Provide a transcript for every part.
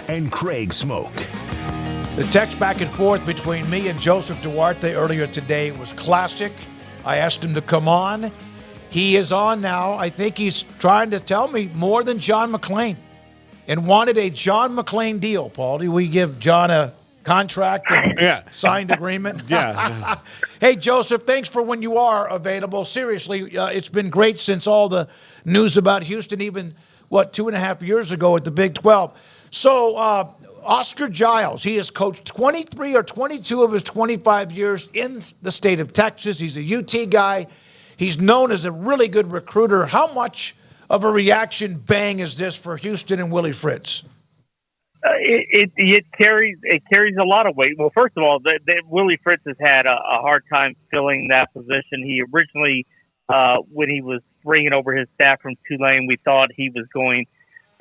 and Craig Smoak. The text back and forth between me and Joseph Duarte earlier today was classic. I asked him to come on. He is on now. I think he's trying to tell me more than John McClain and wanted a John McClain deal, Paul. Do we give John a contract and signed agreement? Yeah. Hey, Joseph, thanks for when you are available. Seriously, it's been great since all the news about Houston, even, 2.5 years ago at the Big 12. So, Oscar Giles, he has coached 23 or 22 of his 25 years in the state of Texas. He's a UT guy. He's known as a really good recruiter. How much of a reaction bang is this for Houston and Willie Fritz? It carries a lot of weight. Well, first of all, Willie Fritz has had a hard time filling that position. He originally, when he was bringing over his staff from Tulane, we thought he was going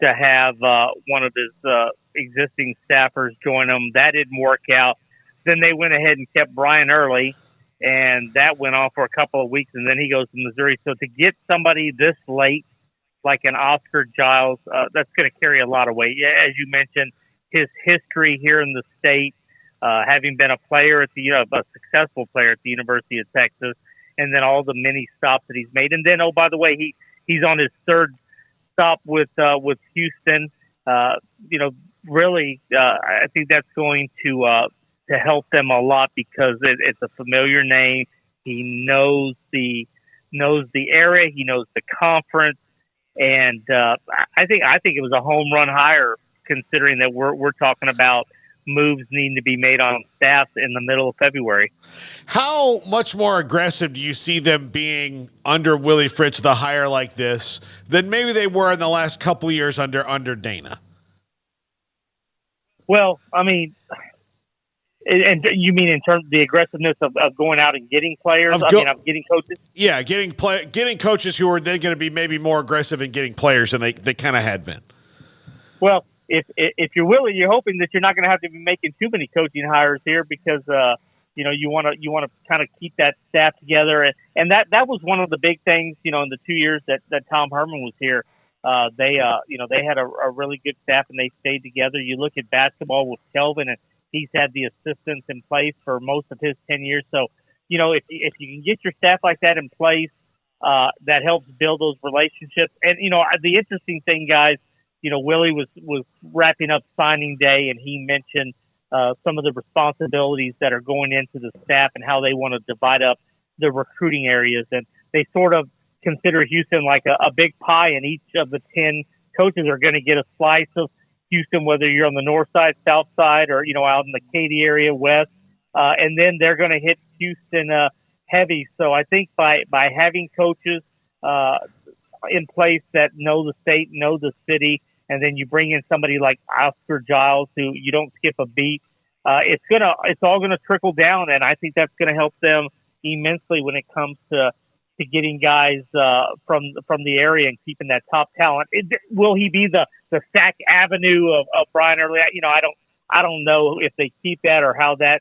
to have one of his existing staffers join him. That didn't work out. Then they went ahead and kept Brian Early, and that went on for a couple of weeks, and then he goes to Missouri. So to get somebody this late, like an Oscar Giles, that's going to carry a lot of weight. As you mentioned, his history here in the state, having been a player at a successful player at the University of Texas, and then all the many stops that he's made. And then, oh, by the way, he's on his third stop with Houston. Really, I think that's going to help them a lot because it's a familiar name. He knows the area, he knows the conference, and I think it was a home run hire considering that we're talking about moves needing to be made on staff in the middle of February. How much more aggressive do you see them being under Willie Fritz, the hire like this, than maybe they were in the last couple of years under Dana? Well, I mean, and you mean in terms of the aggressiveness of going out and getting players? Of getting coaches? Yeah, getting coaches who are then going to be maybe more aggressive in getting players than they kind of had been. Well, if you're Willie, you're hoping that you're not going to have to be making too many coaching hires here because you want to kind of keep that staff together, and that was one of the big things in the 2 years that Tom Herman was here. They had a really good staff and they stayed together. You look at basketball with Kelvin, and he's had the assistants in place for most of his 10 years. So, if you can get your staff like that in place, that helps build those relationships. And, the interesting thing, guys, Willie was wrapping up signing day, and he mentioned some of the responsibilities that are going into the staff and how they want to divide up the recruiting areas. And they sort of consider Houston like a big pie, and each of the 10 coaches are going to get a slice of Houston, whether you're on the north side, south side, or, out in the Katy area, west. And then they're going to hit Houston heavy. So I think by having coaches in place that know the state, know the city, and then you bring in somebody like Oscar Giles, who you don't skip a beat, it's all gonna trickle down, and I think that's gonna help them immensely when it comes to getting guys from the area and keeping that top talent. Will he be the Sack Avenue of Brian Early? I don't know if they keep that or how that.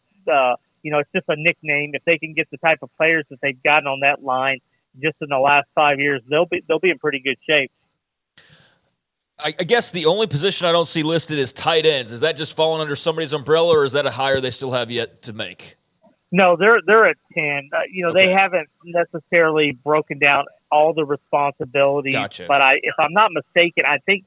It's just a nickname. If they can get the type of players that they've gotten on that line just in the last 5 years, they'll be in pretty good shape. I guess the only position I don't see listed is tight ends. Is that just falling under somebody's umbrella, or is that a hire they still have yet to make? No, they're at 10. Okay. They haven't necessarily broken down all the responsibilities. Gotcha. But if I'm not mistaken, I think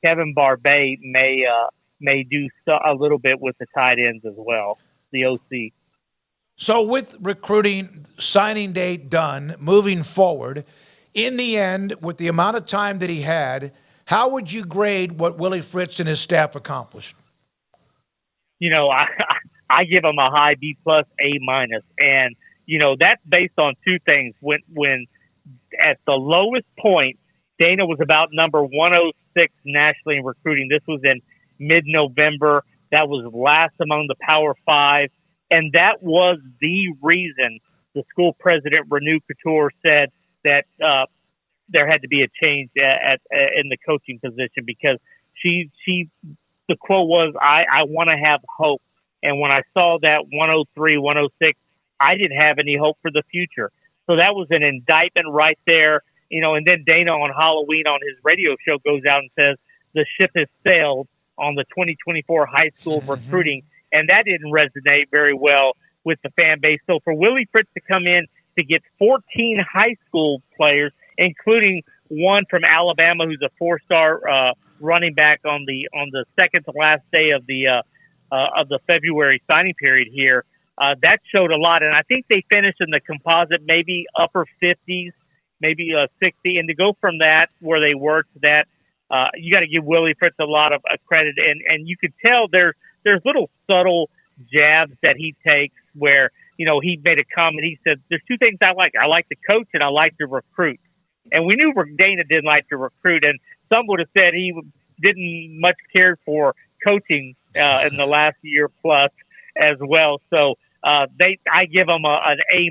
Kevin Barbet may do a little bit with the tight ends as well, the OC. So with recruiting, signing date done, moving forward, in the end, with the amount of time that he had, how would you grade what Willie Fritz and his staff accomplished? I give him a high B+, A-, and that's based on two things. When at the lowest point, Dana was about number 106 nationally in recruiting. This was in mid-November. That was last among the Power Five, and that was the reason the school president Renew Couture said that there had to be a change in the coaching position because the quote was, I want to have hope. And when I saw that 103, 106, I didn't have any hope for the future. So that was an indictment right there. And then Dana on Halloween on his radio show goes out and says, the ship has sailed. on the 2024 high school recruiting, and that didn't resonate very well with the fan base. So for Willie Fritz to come in to get 14 high school players, including one from Alabama who's a 4-star running back on the second to last day of the February signing period here, that showed a lot. And I think they finished in the composite maybe upper 50s, maybe 60. And to go from that where they were to that, you got to give Willie Fritz a lot of credit. And you could tell there's little subtle jabs that he takes where, he made a comment. He said, there's two things I like. I like to coach and I like to recruit. And we knew Dana didn't like to recruit. And some would have said he didn't much care for coaching in the last year plus as well. So I give them an A-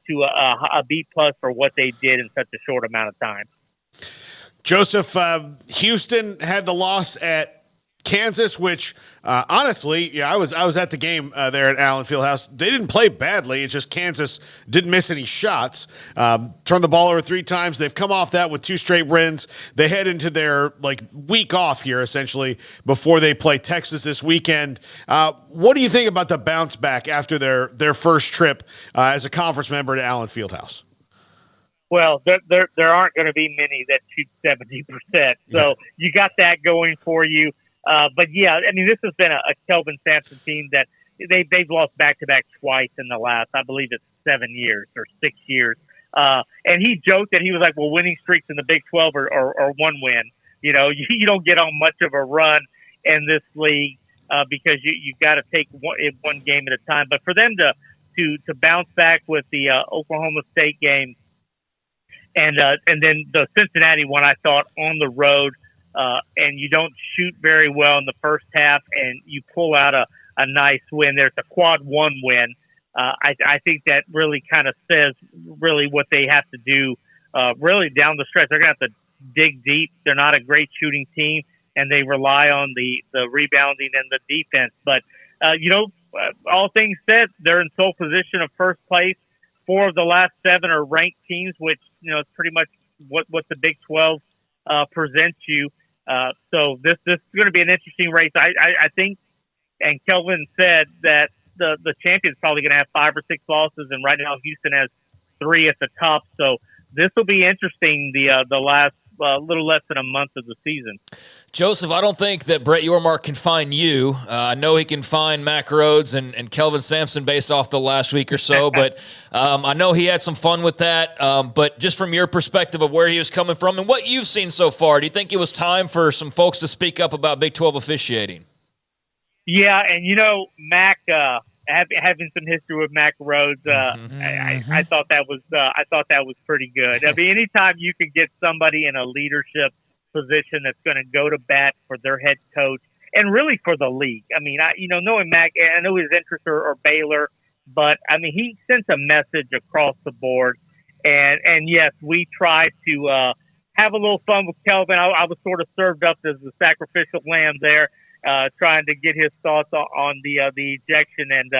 to a B+ for what they did in such a short amount of time. Joseph, Houston had the loss at Kansas, which honestly, I was at the game there at Allen Fieldhouse. They didn't play badly. It's just Kansas didn't miss any shots. Turned the ball over 3 times. They've come off that with 2 straight wins. They head into their week off here essentially before they play Texas this weekend. What do you think about the bounce back after their first trip as a conference member to Allen Fieldhouse? Well, there aren't going to be many that shoot 70%. So you got that going for you. But yeah, I mean, this has been a Kelvin Sampson team that they've lost back-to-back twice in the last, I believe it's 7 years or 6 years. And he joked that he was like, well, winning streaks in the Big 12 are one win. You don't get on much of a run in this league because you got to take one game at a time. But for them to bounce back with the Oklahoma State game and then the Cincinnati one, I thought on the road. And you don't shoot very well in the first half, and you pull out a nice win. There's a quad 1 win. I think that really kind of says really what they have to do really down the stretch. They're going to have to dig deep. They're not a great shooting team, and they rely on the rebounding and the defense. But, all things said, they're in sole position of first place. 4 of the last 7 are ranked teams, which, is pretty much what the Big 12 presents you. So this is going to be an interesting race. I think, and Kelvin said that the champion's probably going to have 5 or 6 losses, and right now Houston has 3 at the top. So this will be interesting. The last little less than a month of the season. Joseph, I don't think that Brett Yormark can find you. I know he can find Mac Rhodes and Kelvin Sampson based off the last week or so, but I know he had some fun with that. But just from your perspective of where he was coming from and what you've seen so far, do you think it was time for some folks to speak up about Big 12 officiating? Yeah, and Mac, having some history with Mac Rhodes, I thought that was pretty good. I mean, anytime you can get somebody in a leadership position that's going to go to bat for their head coach and really for the league. I mean, knowing Mac, I know his interests are Baylor, but I mean, he sends a message across the board. And yes, we tried to have a little fun with Kelvin. I was sort of served up as the sacrificial lamb there. Trying to get his thoughts on the ejection, and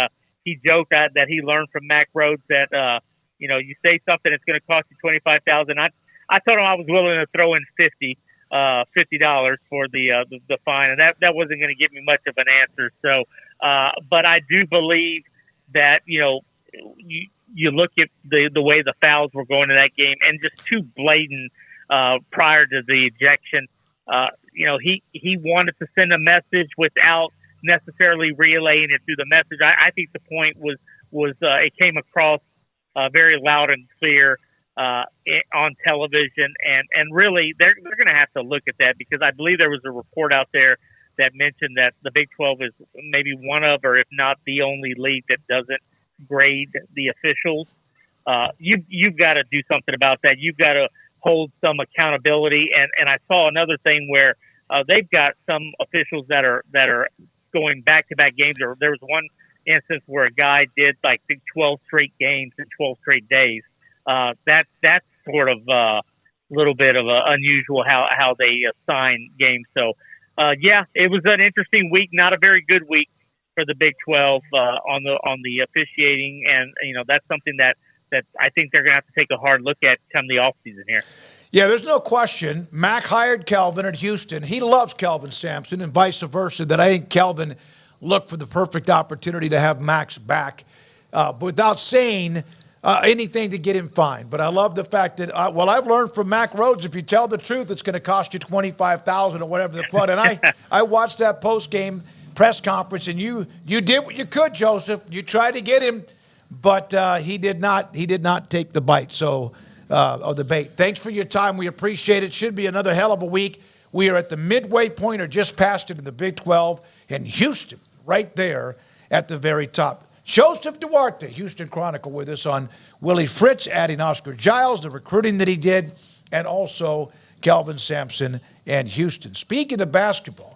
he joked that he learned from Mac Rhodes that you say something it's going to cost you $25,000. I told him I was willing to throw in $50 for the fine, and that wasn't going to give me much of an answer. So, but I do believe that you look at the way the fouls were going in that game, and just too blatant prior to the ejection. He wanted to send a message without necessarily relaying it through the message. I think the point was it came across very loud and clear on television, and really they're going to have to look at that, because I believe there was a report out there that mentioned that the Big 12 is maybe one of, or if not the only league that doesn't grade the officials. You've got to do something about that. You've got to hold some accountability. And I saw another thing where they've got some officials that are going back-to-back games. Or there was one instance where a guy did 12 straight games in 12 straight days. That's sort of a little bit of unusual how they assign games. So it was an interesting week, not a very good week for the Big 12 on the officiating, and that's something that I think they're going to have to take a hard look at come the offseason here. Yeah, there's no question. Mac hired Kelvin at Houston. He loves Kelvin Sampson and vice versa, that I think Kelvin looked for the perfect opportunity to have Mac's back, but without saying anything to get him fined. But I love the fact that, I've learned from Mac Rhodes, if you tell the truth, it's going to cost you $25,000 or whatever the quote. And I watched that post-game press conference, and you did what you could, Joseph. You tried to get him, but he did not take the bite. So, or the bait. Thanks for your time. We appreciate it. Should be another hell of a week. We are at the midway point or just past it in the Big 12, and Houston right there at the very top. Joseph Duarte, Houston Chronicle, with us on Willie Fritz, adding Oscar Giles, the recruiting that he did, and also Kelvin Sampson and Houston. Speaking of basketball,